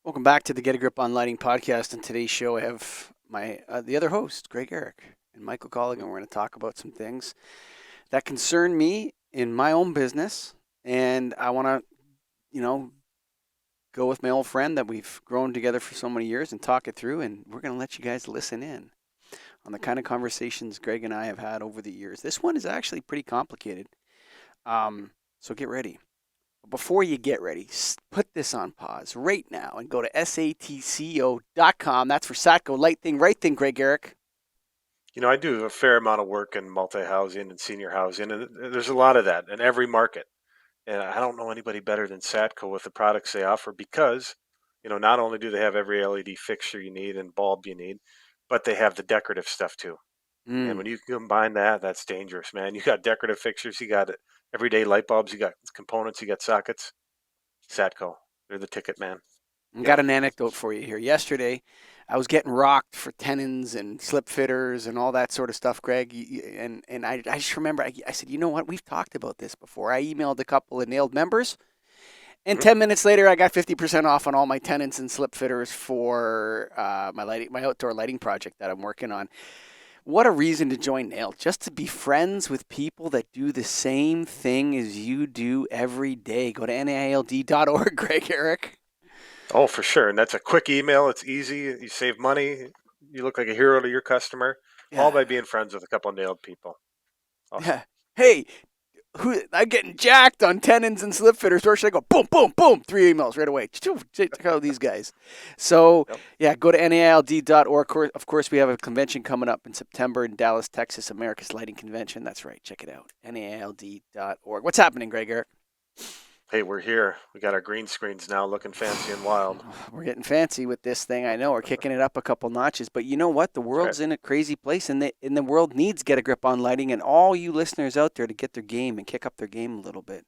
Welcome back to the Get a Grip on Lighting podcast. On today's show, I have my the other host, Greg Ehrich, and Michael Colligan. We're going to talk about some things that concern me in my own business, and I want to, you know, go with my old friend that we've grown together for so many years and talk it through. And we're going to let you guys listen in on the kind of conversations Greg and I have had over the years. This one is actually pretty complicated, so get ready. Before you get ready, put this on pause right now and go to satco.com. That's for Satco, Light Thing, Right Thing, Greg Eric. I do a fair amount of work in multi-housing and senior housing, and there's a lot of that in every market. And I don't know anybody better than Satco with the products they offer because, not only do they have every LED fixture you need and bulb you need, but they have the decorative stuff too. And Mm. when you combine that, that's dangerous, man. You got decorative fixtures, you got everyday light bulbs, you got components, you got sockets. Satco, they're the ticket, man. I Get got them. an anecdote for you here. Yesterday, I was getting rocked for tenons and slip fitters and all that sort of stuff, Greg. And I just remember, I said, you know what? We've talked about this before. I emailed a couple of nailed members, and Hmm. 10 minutes later, I got 50% off on all my tenants and slip fitters for my outdoor lighting project that I'm working on. What a reason to join Nail, just to be friends with people that do the same thing as you do every day. Go to naild.org, Greg Eric. Oh, for sure. And that's a quick email. It's easy. You save money. You look like a hero to your customer, all Yeah, by being friends with a couple of nailed people. Awesome. yeah. Hey, I'm getting jacked on tenons and slip fitters. Where should I go? Boom, boom, boom. 3 emails right away. Check out these guys. So, Yep. yeah, go to naild.org. Of course, we have a convention coming up in September in Dallas, Texas, America's Lighting Convention. That's right. Check it out. naild.org. What's happening, Greg Eric? Hey, we're here. We got our green screens now looking fancy and wild. We're getting fancy with this thing. I know we're kicking it up a couple notches, but you know what? The That's right. world's in a crazy place, and the world needs Get a Grip on Lighting, and all you listeners out there to get their game and kick up their game a little bit.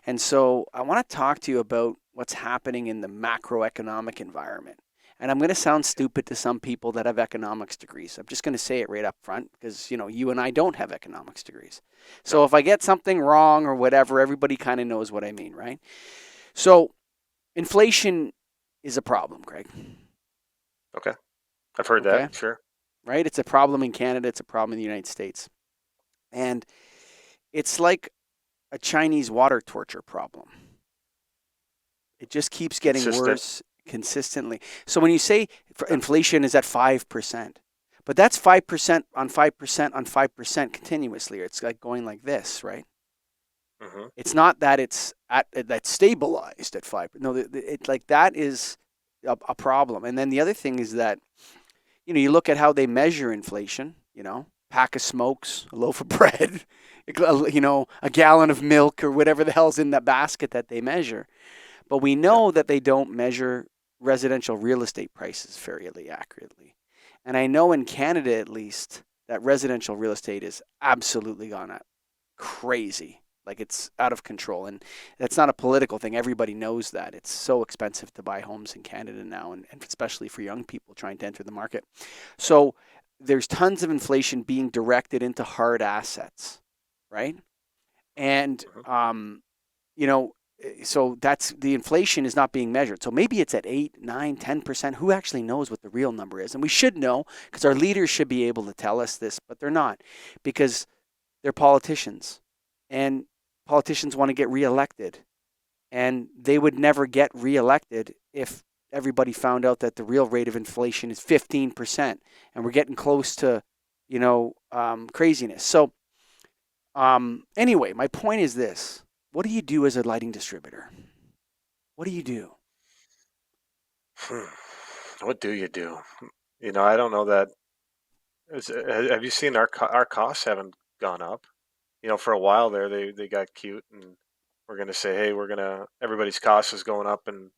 And so I want to talk to you about what's happening in the macroeconomic environment. And I'm going to sound stupid to some people that have economics degrees. I'm just going to say it right up front because you and I don't have economics degrees. So No. if I get something wrong or whatever, everybody kind of knows what I mean, right? So inflation is a problem, Greg. Okay. I've heard that. Okay, Sure. right? It's a problem in Canada. It's a problem in the United States, and it's like a Chinese water torture problem. It just keeps getting Consistent. worse consistently. So when you say inflation is at 5%, but that's 5% on 5% on 5% continuously. It's like going like this, right? Hmm. It's not that it's at that's stabilized at 5. No, it like that is a problem. And then the other thing is that you look at how they measure inflation. Pack of smokes, a loaf of bread, a gallon of milk, or whatever the hell's in that basket that they measure. But we Yeah. know that they don't measure residential real estate prices fairly accurately. And I know in Canada, at least, that residential real estate is absolutely gone up crazy. Like it's out of control. And that's not a political thing. Everybody knows that. It's so expensive to buy homes in Canada now, and especially for young people trying to enter the market. So there's tons of inflation being directed into hard assets, right? And Hmm. you know, so that's the inflation is not being measured. So maybe it's at 8, 9, 10%. Who actually knows what the real number is? And we should know because our leaders should be able to tell us this, but they're not because they're politicians. And politicians want to get reelected. And they would never get reelected if everybody found out that the real rate of inflation is 15%. And we're getting close to, craziness. So anyway, my point is this: what do you do as a lighting distributor? What do you do? What do you do? I don't know that. Have you seen our costs haven't gone up? For a while there, they got cute and we're going to say, hey, everybody's cost is going up and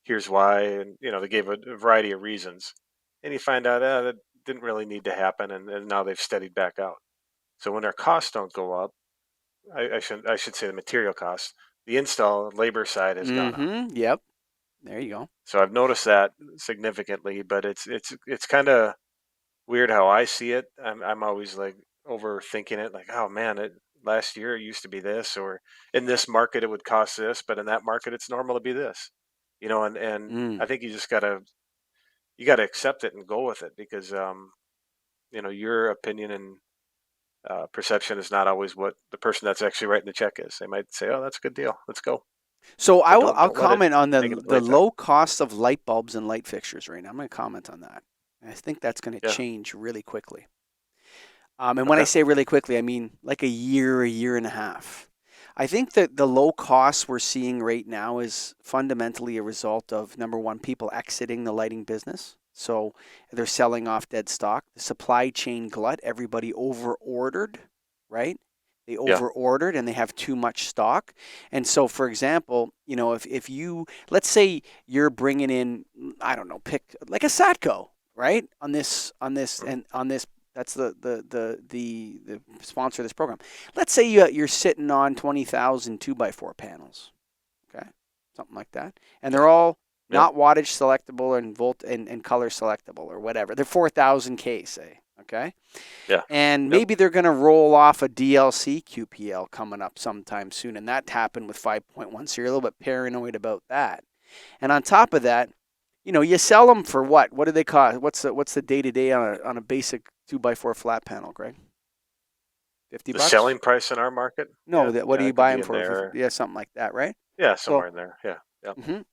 here's why. And, they gave a variety of reasons. And you find out that didn't really need to happen. And now they've steadied back out. So when our costs don't go up, I should say the material costs, the install labor side has gone up. Mm-hmm. Yep. There you go. So I've noticed that significantly, but it's kind of weird how I see it. I'm always like overthinking it, like, oh man, last year it used to be this, or in this market it would cost this, but in that market it's normal to be this. and Mm. I think you gotta accept it and go with it because your opinion and perception is not always what the person that's actually writing the check is. They might say, "Oh, that's a good deal. Let's go," So but I'll don't let it comment on the negatively affect. low cost of light bulbs and light fixtures right now. I'm going to comment on that. And I think that's going to Yeah. change really quickly. And when I Okay. say really quickly, I mean like a year and a half. I think that the low costs we're seeing right now is fundamentally a result of number one, people exiting the lighting business. So they're selling off dead stock. The supply chain glut, everybody over ordered, right? They Yeah. over ordered and they have too much stock. And so, for example, if you, let's say you're bringing in, I don't know, pick like a Satco, right? Mhm. And on this that's the sponsor of this program. Let's say you're sitting on 20,000 2x4 panels, okay, something like that, and they're Yeah. all Yeah. not wattage selectable and volt and color selectable or whatever. They're 4,000 K, say, okay, Yeah. and Yep. maybe they're going to roll off a DLC QPL coming up sometime soon, and that happened with 5.1. So you're a little bit paranoid about that. And on top of that, you sell them for what? What do they cost? What's the day to day on a basic 2x4 flat panel, Greg? 50 The bucks? selling price in our market, No, what do yeah, you it could buy be them in for? there. Yeah, something like that, right? Yeah, So, somewhere in there. Yeah. Yep.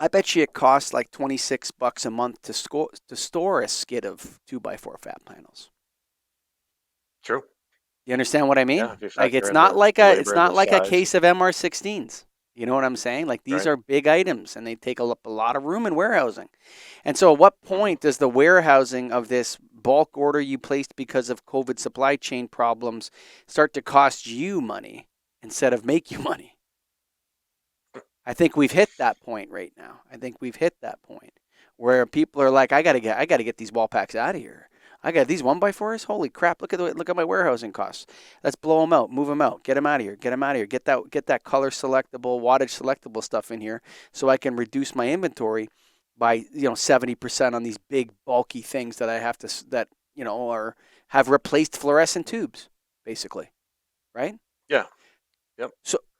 I bet you it costs like 26 bucks a month to store a skid of 2x4 flat panels. True. You understand what I Yeah, mean? if you Like factor it's in not the like labor and the a size, case of MR16s. You know what I'm saying? Like these right? are big items and they take up a lot of room in warehousing. And so, at what Hmm. point does the warehousing of this bulk order you placed because of COVID supply chain problems start to cost you money instead of make you money? I think we've hit that point right now. I think we've hit that point where people are like, I gotta get these wall packs out of here. I got these 1x4s. Holy crap! Look at my warehousing costs. Let's blow them out, move them out, get them out of here, get them out of here. Get that color selectable, wattage selectable stuff in here, so I can reduce my inventory by 70% on these big bulky things that I have to that or have replaced fluorescent tubes, basically, right? Yeah. Yep.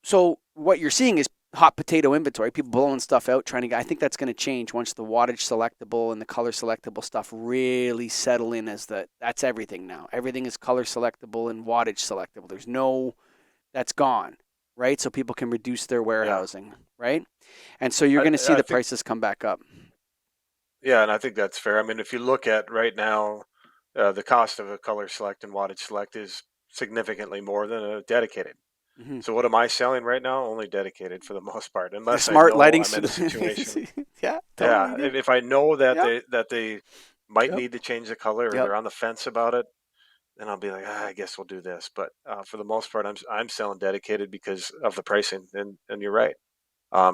So what you're seeing is hot potato inventory, people blowing stuff out, trying to get. I think that's going to change once the wattage selectable and the color selectable stuff really settle in as that's everything now. Everything is color selectable and wattage selectable. There's no that's gone, right? So people can reduce their Yeah. warehousing, right? And so you're I going to see I the think prices come back up. yeah, and I think that's fair. I mean, if you look at right now, the cost of a color select and wattage select is significantly more than a dedicated. Hmm. So what am I selling right now? Only dedicated for the most part, The unless I smart know lighting, I'm in a situation. yeah, totally, Yeah, dude. if I know that Yep, they might yep, need to change the color or yep. they're on the fence about it, then I'll be like, I guess we'll do this. But for the most part, I'm selling dedicated because of the pricing, and you're right.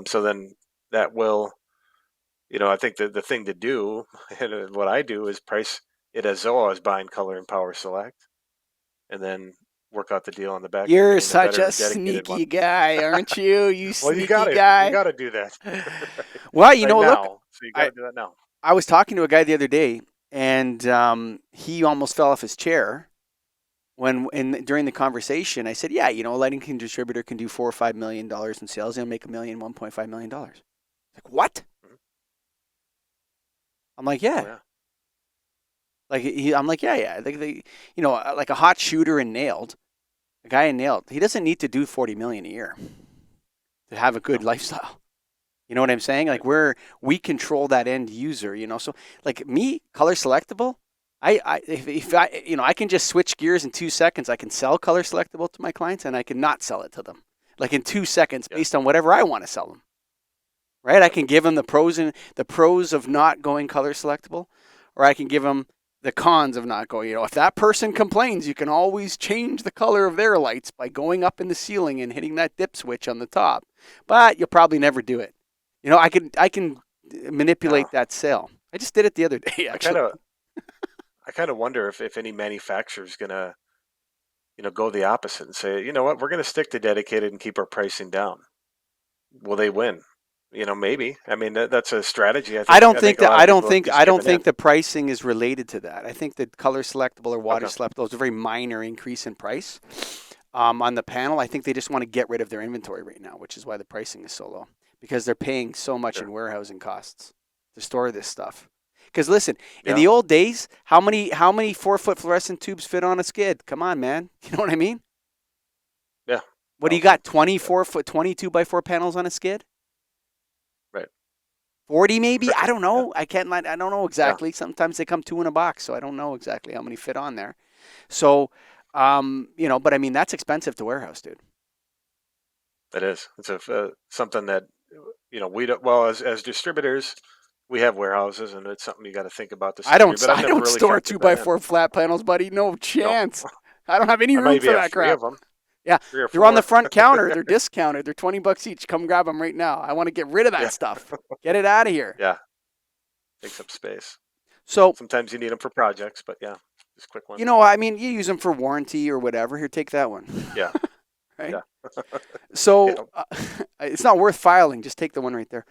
So then that will, I think the thing to do, and what I do is price it as though I was buying color and power select, and then work out the deal on the back end, You're getting the such better a dedicated one. sneaky guy, aren't you? You Well, sneaky you guy. gotta do that right, Well, right look, now. So you I gotta do that now. I was talking to a guy the other day, and he almost fell off his chair during the conversation. I said, "Yeah, a lighting distributor can do $4 or $5 million in sales. He'll make a million, $1.5 million." Like what? Mhm. I'm like, Oh yeah. yeah. I'm like, yeah, yeah. Like a hot shooter in Nailed, a guy in Nailed. He doesn't need to do 40 million a year to have a good No. lifestyle. You know what I'm saying? Right. Like we control that end user. So like me, color selectable. If I I can just switch gears in 2 seconds. I can sell color selectable to my clients and I can not sell it to them. Like in 2 seconds, Yeah. based on whatever I want to sell them. Right? I Yep. can give them the pros of not going color selectable, or I can give them the cons of not going. If that person complains, you can always change the color of their lights by going up in the ceiling and hitting that dip switch on the top. But you'll probably never do it. I can Yeah. manipulate that sale. I just did it the other day, I kind actually. of I kind of wonder if any manufacturer is gonna go the opposite and say, you know what, we're gonna stick to dedicated and keep our pricing down. Will they win? Maybe. I mean, that's a strategy. I think a lot of people have just I don't given think in. the pricing is related to that. I think the color selectable or Okay. wattage selectable is a very minor increase in price. On the panel, I think they just want to get rid of their inventory right now, which is why the pricing is so low. because they're paying so much Sure. in warehousing costs to store this stuff. Because listen, in Yeah. the old days, how many 4-foot fluorescent tubes fit on a skid? Come on, man. You know what I mean? Yeah. What do you got? Thousands. Yeah. 24-foot, 22-by-4 panels on a skid? Right. 40 maybe? Right. I don't Yeah. know. I don't know Yeah. exactly. Sometimes they come two in a box, so I don't know exactly how many fit on there. So, but I mean that's expensive to warehouse, dude. It is. It's something that we don't. Well, as distributors, we have warehouses, and it's something you got to think about to I some degree. don't But I've I never don't really store factored two that by in. four flat panels, buddy. No No, chance. I don't have any I room maybe for have that three crap. of them, Yeah, 3 or 4. they're on the front counter. They're discounted. They're $20 each. Come grab them right now. I want to get rid of Yeah. that stuff. Get it out of here. Yeah. Takes up space. So, Sometimes you need them for projects, but yeah, just quick ones. I mean, you use them for warranty or whatever. Here, take that one. Yeah. Right? Yeah. So, Yeah. it's not worth filing. Just take the one right there.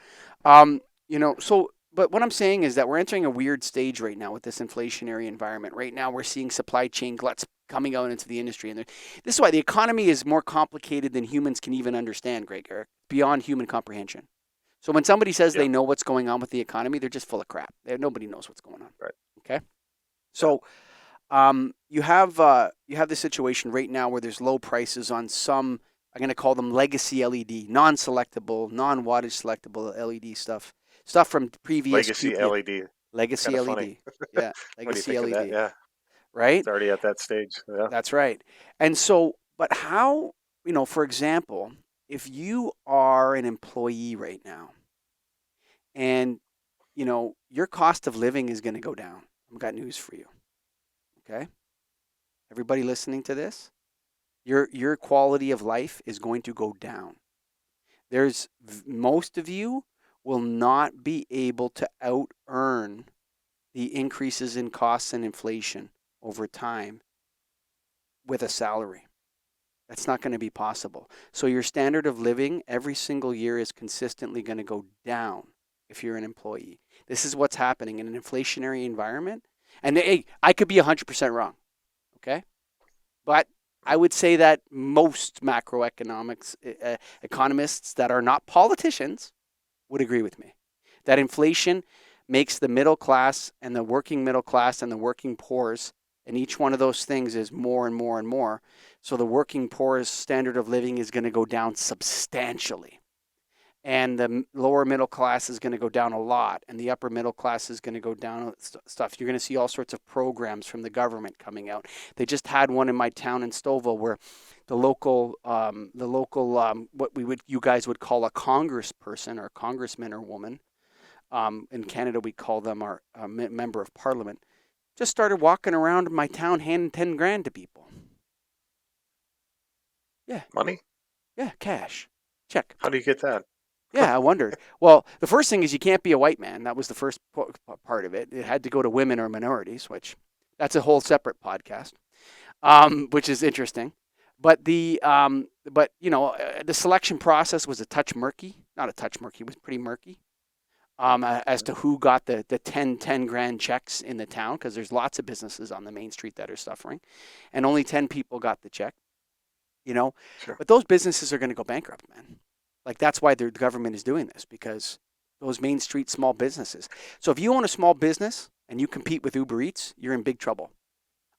But what I'm saying is that we're entering a weird stage right now with this inflationary environment. Right now, we're seeing supply chain gluts coming out into the industry. And this is why the economy is more complicated than humans can even understand, Greg Eric, beyond human comprehension. So when somebody says Yeah. they know what's going on with the economy, they're just full of crap. Nobody knows what's going on. Right. Okay? Yeah. So you have this situation right now where there's low prices on some, I'm going to call them legacy LED, non-selectable, non-wattage selectable LED stuff from previous Legacy QPM. LED. Legacy Kind of LED. funny Yeah, when you legacy think of that. LED. Yeah. Right? It's already at that stage. Yeah. That's right. And so, but how, for example, if you are an employee right now and, your cost of living is going to go down, I've got news for you. Okay? Everybody listening to this, your quality of life is going to go down. Most of you will not be able to out earn the increases in costs and inflation over time with a salary. That's not going to be possible. So your standard of living every single year is consistently going to go down if you're an employee. This is what's happening in an inflationary environment. And hey, I could be 100% wrong. Okay? But I would say that most macroeconomics economists that are not politicians would agree with me that inflation makes the middle class and the working middle class and the working poor's, and each one of those things is more and more and more. So the working poor's standard of living is going to go down substantially. And the lower middle class is going to go down a lot, and the upper middle class is going to go down stuff. You're going to see all sorts of programs from the government coming out. They just had one in my town in Stouffville where the local, you guys would call a congressperson or congressman or woman. In Canada, we call them our member of parliament. Just started walking around my town handing 10 grand to people. Yeah. Money? Yeah, cash. Check. How do you get that? Yeah, I wondered. Well, the first thing is you can't be a white man. That was the first part of it. It had to go to women or minorities, which that's a whole separate podcast, which is interesting. But the selection process was a touch murky. Not a touch murky. It was pretty murky as to who got the 10 grand checks in the town, because there's lots of businesses on the main street that are suffering, and only 10 people got the check. Sure. But those businesses are going to go bankrupt, man. Like that's why the government is doing this, because those main street small businesses. So if you own a small business and you compete with Uber Eats, you're in big trouble.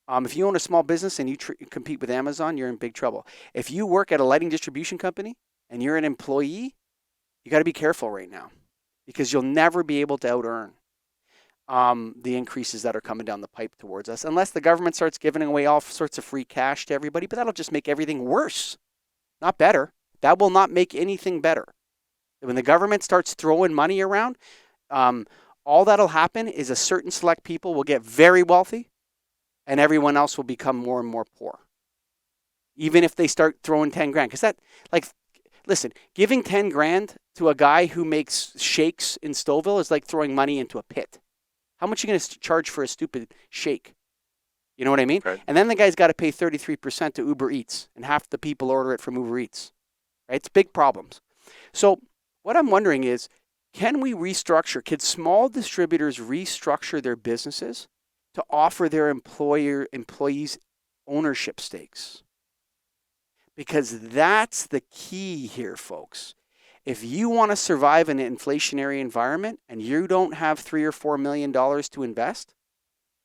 If you own a small business and you compete with Amazon, you're in big trouble. If you work at a lighting distribution company and you're an employee, you got to be careful right now, because you'll never be able to out earn the increases that are coming down the pipe towards us, unless the government starts giving away all sorts of free cash to everybody. But that'll just make everything worse, not better. That will not make anything better. When the government starts throwing money around, all that'll happen is a certain select people will get very wealthy and everyone else will become more and more poor. Even if they start throwing 10 grand. Because listen, giving 10 grand to a guy who makes shakes in Stouffville is like throwing money into a pit. How much are you going to charge for a stupid shake? You know what I mean? Right. And then the guy's got to pay 33% to Uber Eats, and half the people order it from Uber Eats. Right? It's big problems. So what I'm wondering is, can small distributors restructure their businesses to offer their employees ownership stakes? Because that's the key here, folks. If you want to survive in an inflationary environment and you don't have $3 or $4 million to invest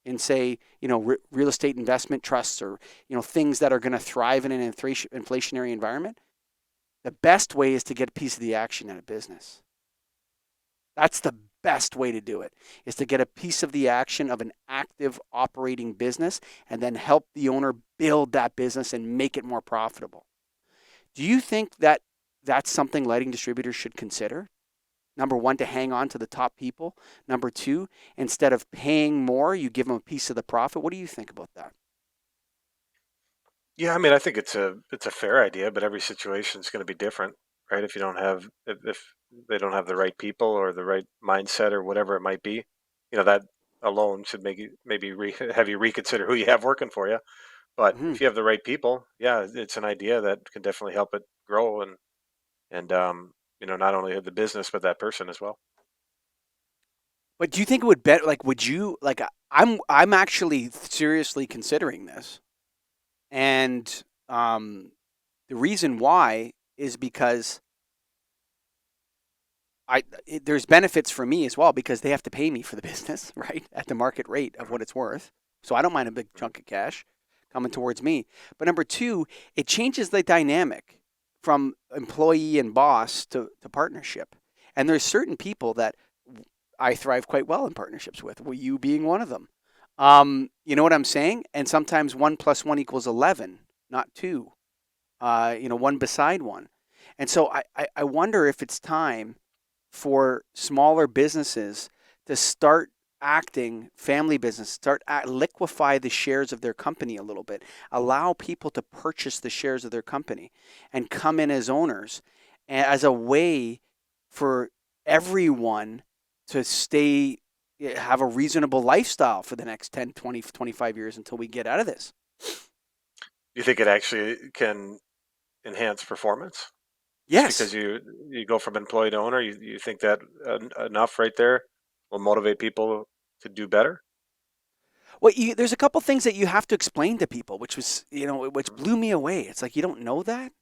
in, say, real estate investment trusts, or things that are going to thrive in an inflationary environment, the best way is to get a piece of the action in a business. That's the best way to do it, is to get a piece of the action of an active operating business and then help the owner build that business and make it more profitable. Do you think that that's something lighting distributors should consider? Number one, to hang on to the top people. Number two, instead of paying more, you give them a piece of the profit. What do you think about that? Yeah, I mean, I think it's a fair idea, but every situation is going to be different, right? If you don't have if they don't have the right people or the right mindset or whatever it might be, that alone should make you maybe have you reconsider who you have working for you. But Hmm. if you have the right people, yeah, it's an idea that can definitely help it grow and not only the business but that person as well. But do you think it would bet like would you like I'm actually seriously considering this. And the reason why is because there's benefits for me as well, because they have to pay me for the business, right, at the market rate of Mhm, what it's worth. So I don't mind a big mhm. chunk of cash coming towards me. But number two, it changes the dynamic from employee and boss to partnership. And there's certain people that I thrive quite well in partnerships with, well, you being one of them. You know what I'm saying? And sometimes 1 + 1 = 11, not two. One beside one. And so I wonder if it's time for smaller businesses to start acting, family business, liquefy the shares of their company a little bit, allow people to purchase the shares of their company and come in as owners, as a way for everyone to have a reasonable lifestyle for the next 10, 20, 25 years until we get out of this. Do you think it actually can enhance performance just Yes. because you go from employee to owner? You think that enough right there will motivate people to do better? Well, there's a couple things that you have to explain to people, which Mhm. blew me away. It's like, you don't know that,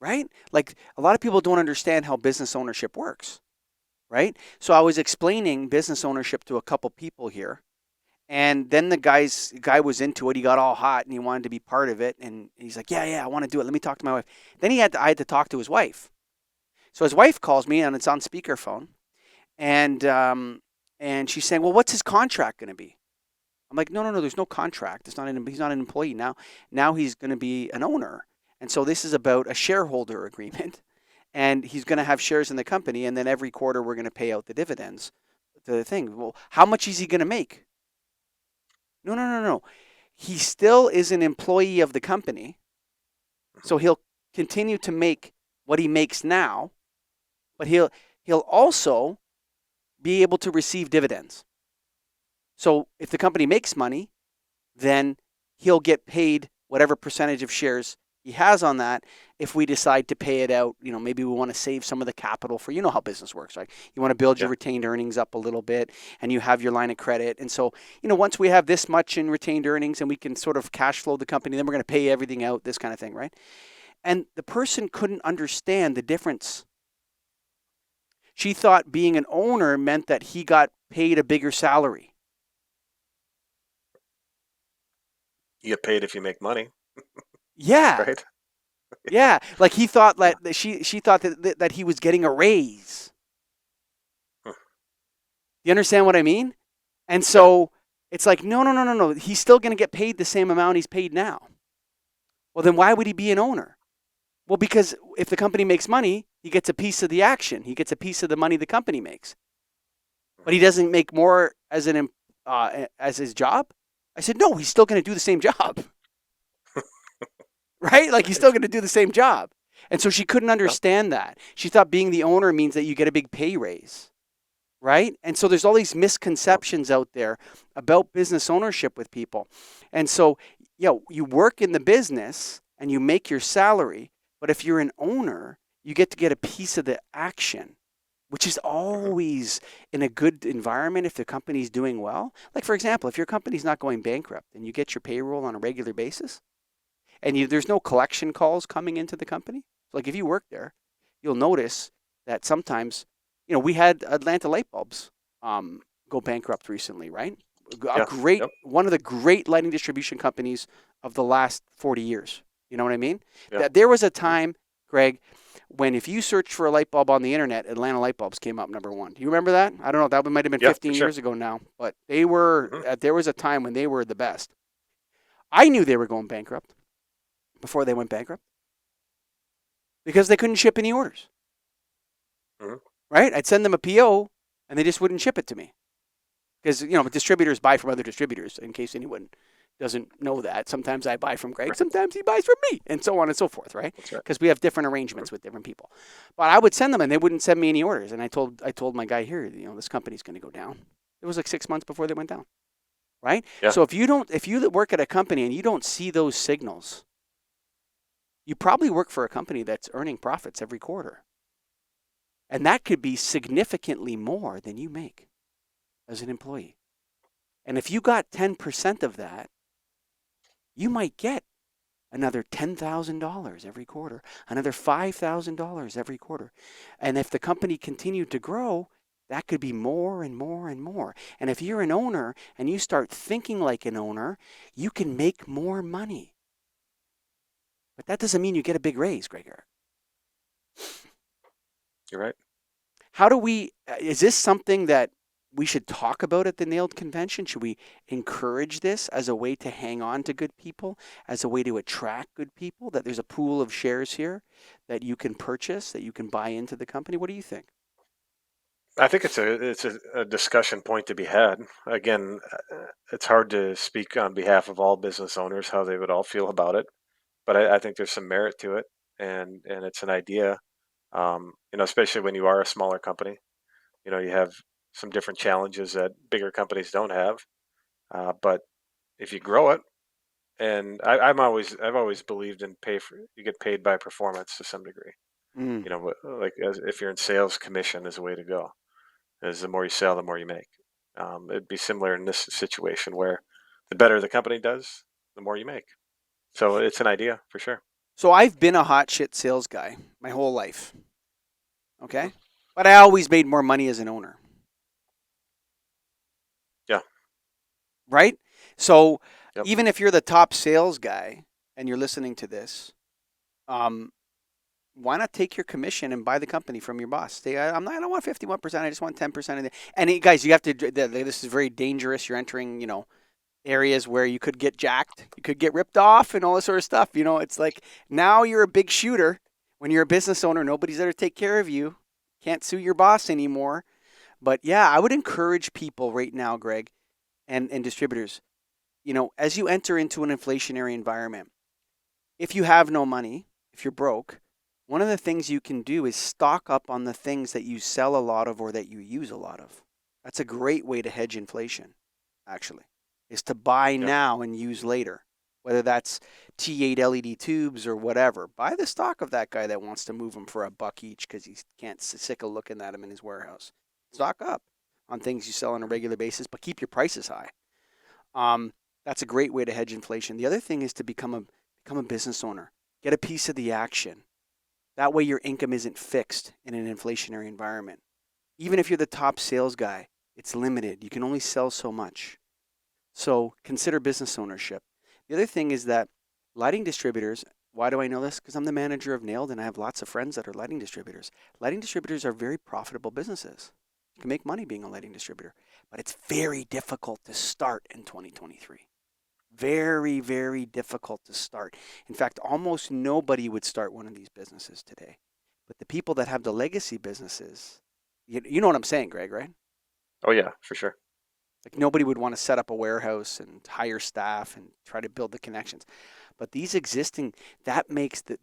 right? Like, a lot of people don't understand how business ownership works, right? So I was explaining business ownership to a couple people here, and then the guy was into it. He got all hot and he wanted to be part of it, and he's like, "Yeah, yeah, I want to do it. Let me talk to my wife." Then I had to talk to his wife. So his wife calls me and it's on speakerphone, and she's saying, "Well, what's his contract going to be?" I'm like, no, no, no. There's no contract. He's not an employee now. Now he's going to be an owner, and so this is about a shareholder agreement, and he's going to have shares in the company, and then every quarter we're going to pay out the dividends to the thing. Well, how much is he going to make? No, no, no, no. He still is an employee of the company, Mhm. so he'll continue to make what he makes now, but he'll also be able to receive dividends. So if the company makes money, then he'll get paid whatever percentage of shares he has on that. If we decide to pay it out, maybe we want to save some of the capital for, how business works, right? You want to build your Yeah. retained earnings up a little bit, and you have your line of credit. And so, once we have this much in retained earnings and we can sort of cash flow the company, then we're going to pay everything out, this kind of thing, right? And the person couldn't understand the difference. She thought being an owner meant that he got paid a bigger salary. You get paid if you make money, Yeah. right? Yeah, like he thought Yeah. that she thought that he was getting a raise. Huh. You understand what I mean? And Yeah. so it's like, no, no, no, no, no. He's still going to get paid the same amount he's paid now. Well, then why would he be an owner? Well, because if the company makes money, he gets a piece of the action. He gets a piece of the money the company makes. But Mhm. he doesn't make more as his job. I said, no, he's still going to do the same job, right? Like, he's still Right. going to do the same job. And so she couldn't Yeah. understand that. She thought being the owner means that you get a big pay raise, right? And so there's all these Yeah. misconceptions out there about business ownership with people. And so, you work in the business and you make your salary, but if you're an owner, you get a piece of the action, which is Mhm. always in a good environment if the company's doing well. Like, for example, if your company's not going bankrupt and you get your payroll on a regular basis, and there's no collection calls coming into the company. Like, if you work there, you'll notice that sometimes, we had Atlanta Light Bulbs go bankrupt recently, right? Yeah. Yep. One of the great lighting distribution companies of the last 40 years. You know what I mean? Yeah. That there was a Mhm. time, Greg, when if you searched for a light bulb on the internet, Atlanta Light Bulbs came up number one. Do you remember that? I don't know. That might have been Yeah, for 15 sure. years ago now, but they were. Hmm. There was a time when they were the best. I knew they were going bankrupt before they went bankrupt because they couldn't ship any orders. Hmm. Right? I'd send them a PO and they just wouldn't ship it to me because distributors buy from other distributors. In case anyone doesn't know that, sometimes I buy from Greg, Right. sometimes he buys from me, and so on and so forth. Right? That's right. Because we have different Hmm. arrangements with different people. But I would send them and they wouldn't send me any orders. And I told my guy here, this company's going to go down. It was like 6 months before they went down. Right? Yeah. So if you work at a company and you don't see those signals, you probably work for a company that's earning profits every quarter. And that could be significantly more than you make as an employee. And if you got 10% of that, you might get another $10,000 every quarter, another $5,000 every quarter. And if the company continued to grow, that could be more and more and more. And if you're an owner and you start thinking like an owner, you can make more money. But that doesn't mean you get a big raise, Gregor. You're right. Is this something that we should talk about at the NAILED convention? Should we encourage this as a way to hang on to good people, as a way to attract good people, that there's a pool of shares here that you can purchase, that you can buy into the company? What do you think? I think it's a discussion point to be had. Again, it's hard to speak on behalf of all business owners how they would all feel about it, but I think there's some merit to it, and it's an idea. Especially when you are a smaller company, you have some different challenges that bigger companies don't have. But if you grow it, and I've always believed in pay for you get paid by performance to some degree. Mm. Like if you're in sales, commission is the way to go. As the more you sell, the more you make. It'd be similar in this situation where the better the company does, the more you make. So it's an idea for sure. So I've been a hot shit sales guy my whole life, Hmm. okay? But I always made more money as an owner, Yeah. right? So Yep. even if you're the top sales guy and you're listening to this, um, why not take your commission and buy the company from your boss? Say, I don't want 51%. I just want 10% of it. And guys, you have to. This is very dangerous. You're entering, areas where you could get jacked, you could get ripped off, and all this sort of stuff. It's like now you're a big shooter. When you're a business owner, nobody's there to take care of you. Can't sue your boss anymore. But yeah, I would encourage people right now, Greg, and distributors. As you enter into an inflationary environment, if you have no money, if you're broke, one of the things you can do is stock up on the things that you sell a lot of or that you use a lot of. That's a great way to hedge inflation, actually, is to buy Yeah. now and use later. Whether that's T8 LED tubes or whatever, buy the stock of that guy that wants to move them for $1 each because he can't sick of looking at them in his warehouse. Stock up on things you sell on a Mhm. regular basis, but keep your prices high. Um, that's a great way to hedge inflation. The other thing is to become a business owner. Get a piece of the action. That way your income isn't fixed in an inflationary environment. Even if you're the top sales guy, it's limited. You can only sell so much. So consider business ownership. The other thing is that lighting distributors, why do I know this? Because I'm the manager of NAILED and I have lots of friends that are lighting distributors. Lighting distributors are very profitable businesses. You can make money being a lighting distributor, but it's very difficult to start in 2023. Very, very difficult to start. In fact, almost nobody would start one of these businesses today. But the people that have the legacy businesses, you know what I'm saying, Greg, right? Oh yeah, for sure. Like nobody would want to set up a warehouse and hire staff and try to build the connections. But these existing, that makes the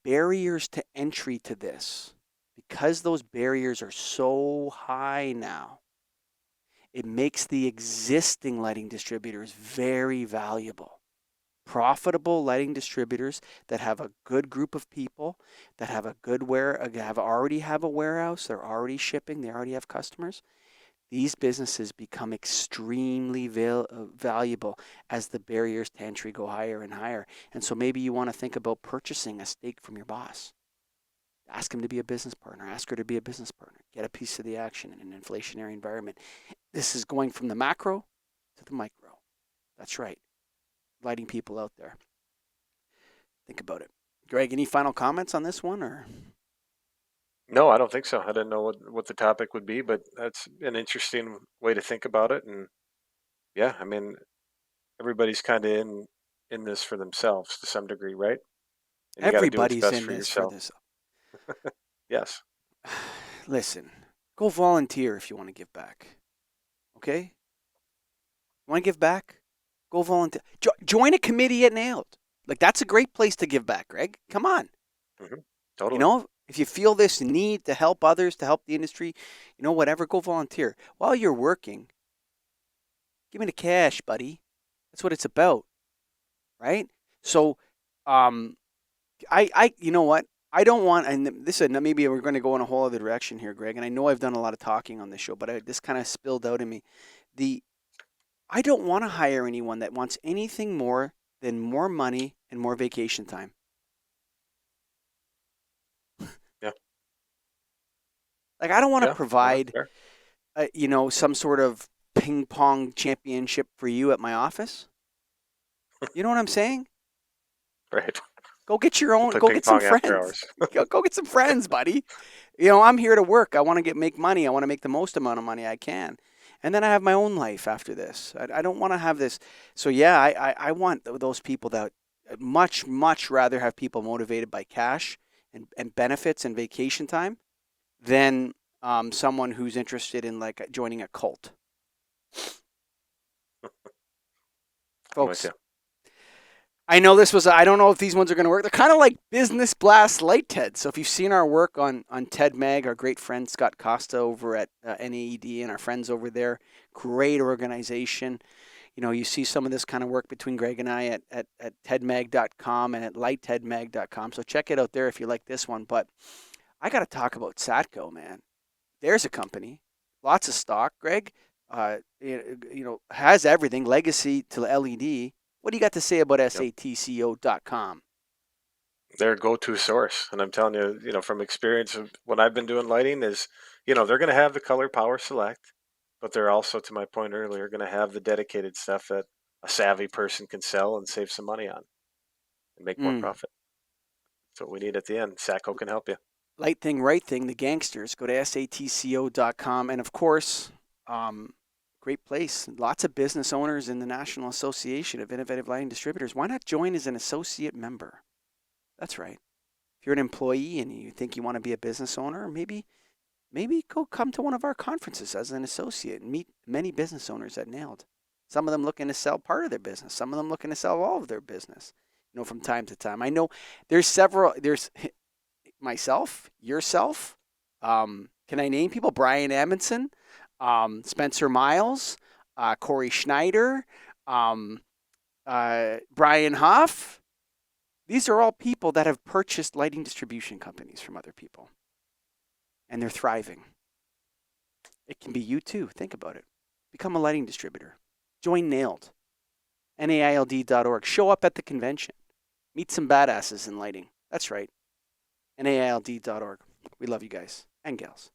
barriers to entry to this, because those barriers are so high now, it makes the existing lighting distributors very valuable. Profitable lighting distributors that have a good group of people, that have a good already have a warehouse, they're already shipping, they already have customers. These businesses become extremely valuable as the barriers to entry go higher and higher. And so maybe you want to think about purchasing a stake from your boss. Ask him to be a business partner. Ask her to be a business partner. Get a piece of the action in an inflationary environment. This is going from the macro to the micro. That's right. Lighting people out there. Think about it. Greg, any final comments on this one, or? No, I don't think so. I didn't know what the topic would be, but that's an interesting way to think about it. And yeah, I mean, everybody's kind of in this for themselves to some degree, right? And you got to do what's Everybody's best in for this for yourself. this. Yes. Listen, go volunteer if you want to give back. Okay? You want to give back? Go volunteer. Join a committee at Nailed. Like, that's a great place to give back, Greg. Come on. Hmm. You Totally. know, if you feel this need to help others, to help the industry, whatever, go volunteer. While you're working, give me the cash, buddy. That's what it's about, right? So, um, you know what? I don't want, and this is maybe we're going to go in a whole other direction here, Greg. And I know I've done a lot of talking on this show, but this kind of spilled out in me. The I don't want to hire anyone that wants anything more than more money and more vacation time. Yeah. Like, I don't want to Yeah. No, that's provide, fair. some sort of ping pong championship for you at my office. You know what I'm saying? Right. Go get your We'll own. play Go ping get some pong after friends. hours. Go get some friends, buddy. I'm here to work. I want to make money. I want to make the most amount of money I can, and then I have my own life after this. I don't want to have this. So yeah, I want those people that much rather have people motivated by cash and benefits and vacation time than someone who's interested in like joining a cult, I'm with folks. you. I know this was, I don't know if these ones are going to work. They're kind of like Business Blast Light TED. So if you've seen our work on TED Mag, our great friend Scott Costa over at NAED and our friends over there, great organization. You see some of this kind of work between Greg and I at tedmag.com and at lighttedmag.com. So check it out there if you like this one. But I got to talk about Satco, man. There's a company, lots of stock, Greg. Has everything, legacy to LED. What do you got to say about Yep. satco.com? Their go-to source. And I'm telling you, from experience of what I've been doing lighting is, they're going to have the color power select, but they're also, to my point earlier, going to have the dedicated stuff that a savvy person can sell and save some money on and make more Mm. profit. That's what we need at the end. Sacco can help you. Light thing, right thing, the gangsters. Go to satco.com. And of course, great place. Lots of business owners in the National Association of Innovative Lighting Distributors. Why not join as an associate member? That's right. If you're an employee and you think you want to be a business owner, maybe go come to one of our conferences as an associate and meet many business owners that nailed. Some of them looking to sell part of their business. Some of them looking to sell all of their business. From time to time. I know there's several. There's myself, yourself. Can I name people? Brian Amundsen, Spencer Miles, Corey Schneider, um, Brian Huff. These are all people that have purchased lighting distribution companies from other people, and they're thriving. It can be you too. Think about it. Become a lighting distributor. Join NAILD, NAILD.org. Show up at the convention. Meet some badasses in lighting. That's right. NAILD.org. We love you guys and gals.